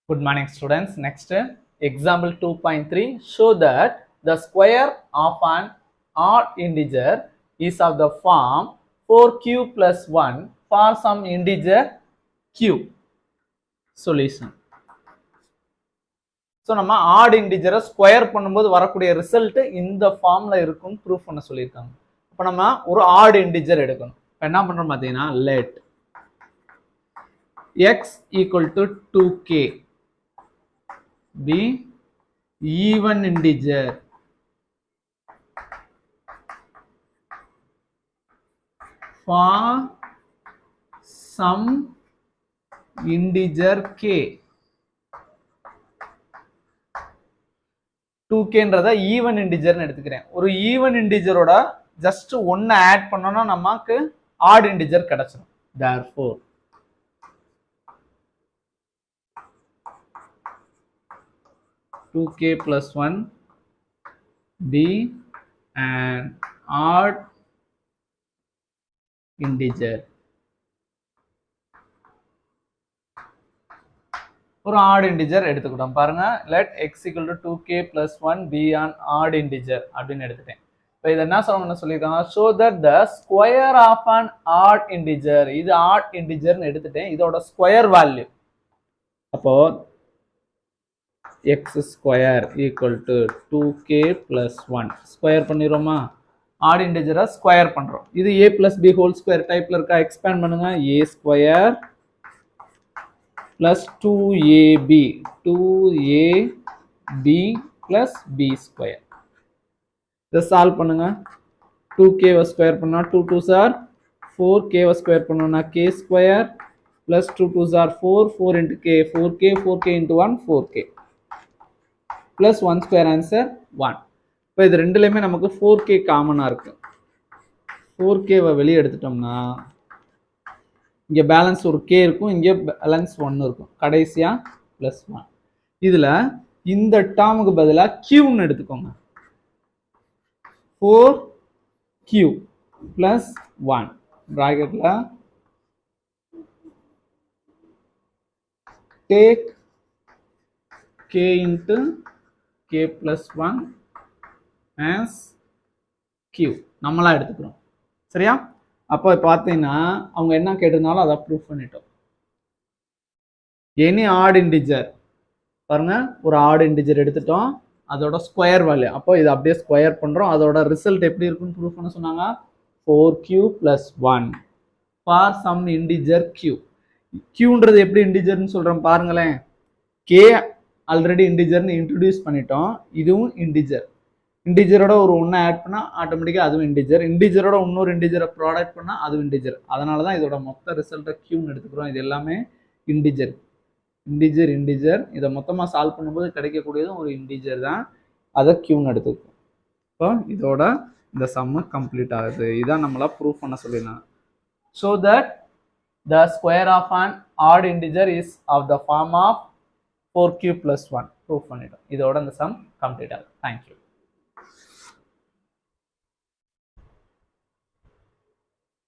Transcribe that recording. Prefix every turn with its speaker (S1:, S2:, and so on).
S1: Good morning students. Next example 2.3. Show that the square of an odd integer is of the form 4q plus 1 for some integer q. Solution. So நம்ம odd integer square பண்ணும்போது வரக்கூடிய result இந்த ஃபார்ம்ல இருக்கும் proof பண்ண சொல்லியிருக்காங்க. இப்போ நம்ம ஒரு odd integer எடுக்கணும். இப்போ என்ன பண்றோம் பார்த்தீங்கன்னா let x equal to 2k be even integer for some integer k. 2kன்றத ஈவன் இன்டிஜர்னு எடுத்துக்கிறேன். ஒரு ஈவன் இன்டிஜரோட ஜஸ்ட் ஒன்னு ஆட் பண்ணோம்னா நமக்கு ஆட் இன்டிஜர் கிடைச்சிடும். therefore k plus 1 be an odd integer. ஒரு odd integer எடுத்துக்கிட்டோம் பாருங்க. let x equal to 2k plus 1 be an odd integer அப்படின்னு எடுத்துட்டேன். இப்போ இதை என்ன சொல்லியிருக்காங்க, show that the square of an odd integer, இது odd integerன்னு எடுத்துட்டேன், இதோட ஸ்கொயர் வேல்யூ அப்போ x square equal to 2k plus 1 square பண்ணிடுறோமா, odd integer ஸ்கொயர் பண்றோம். இது a plus b whole square டைப்ல இருக்கா, எக்ஸ்பேண்ட் பண்ணுங்க, a square plus 2ab plus b square. இதை சால்வ் பண்ணுங்க. 2k ஸ்கொயர் பண்ணா 2 2s are 4k ஸ்கொயர் பண்ணா k square plus 2 2s are 4 4 into k 4k into 1 4k plus 1 square answer 1. இப்போ இது ரெண்டுலயுமே நமக்கு 4k காமனா இருக்கு. 4k வெளியே எடுத்துட்டோம்னா இங்க பேலன்ஸ் ஒரு k இருக்கும், இங்க பேலன்ஸ் 1 இருக்கும், கடைசியா பிளஸ் 1. இதுல இந்த டேர்முக்கு பதிலா qன்னு எடுத்துக்கோங்க. 4q plus 1 பிராக்கெட்ல take k into k plus 1 as q நம்மளா எடுத்துக்கிறோம். சரியா? அப்போ பார்த்தீங்கன்னா அவங்க என்ன கேட்டிருந்தாலும் அதை ப்ரூஃப் பண்ணிட்டோம். எனி ஆட் இன்டிஜர் பாருங்க, ஒரு ஆட் இன்டிஜர் எடுத்துட்டோம், அதோட ஸ்கொயர் வேல்யூ, அப்போ இதை அப்படியே ஸ்கொயர் பண்றோம், அதோட ரிசல்ட் எப்படி இருக்குன்னு ப்ரூஃப் பண்ண சொன்னாங்க. 4q plus 1 for some integer q. qன்றது எப்படி இன்டிஜர்னு சொல்றோம் பாருங்களேன். k ஆல்ரெடி இன்டிஜர்னு இன்ட்ரோடியூஸ் பண்ணிட்டோம், இதுவும் இன்டிஜர். இன்டிஜரோட ஒரு ஒன்று ஆட் பண்ணால் ஆட்டோமேட்டிக்காக அதுவும் இன்டிஜர், இன்டிஜரோட இன்னொரு இன்டிஜரை ப்ராடக்ட் பண்ணால் அதுவும் இன்டிஜர். அதனால தான் இதோட மொத்த ரிசல்ட்டை க்யூன்னு எடுத்துக்கிறோம். இது எல்லாமே இன்டிஜர். இதை மொத்தமாக சால்வ் பண்ணும்போது கிடைக்கக்கூடியதும் ஒரு இன்டிஜர் தான், அதை க்யூன்னு எடுத்துக்கிறோம். இப்போ இதோட இந்த சம்மு கம்ப்ளீட் ஆகுது. இதான் நம்மளா ப்ரூஃப் பண்ண சொல்லிடலாம். So that the square of an odd integer is of the form of 4q plus 1 proof பண்ணிட்டோம். இதோட இந்த சம் கம்ப்ளீட் ஆகுது. தேங்க்யூ.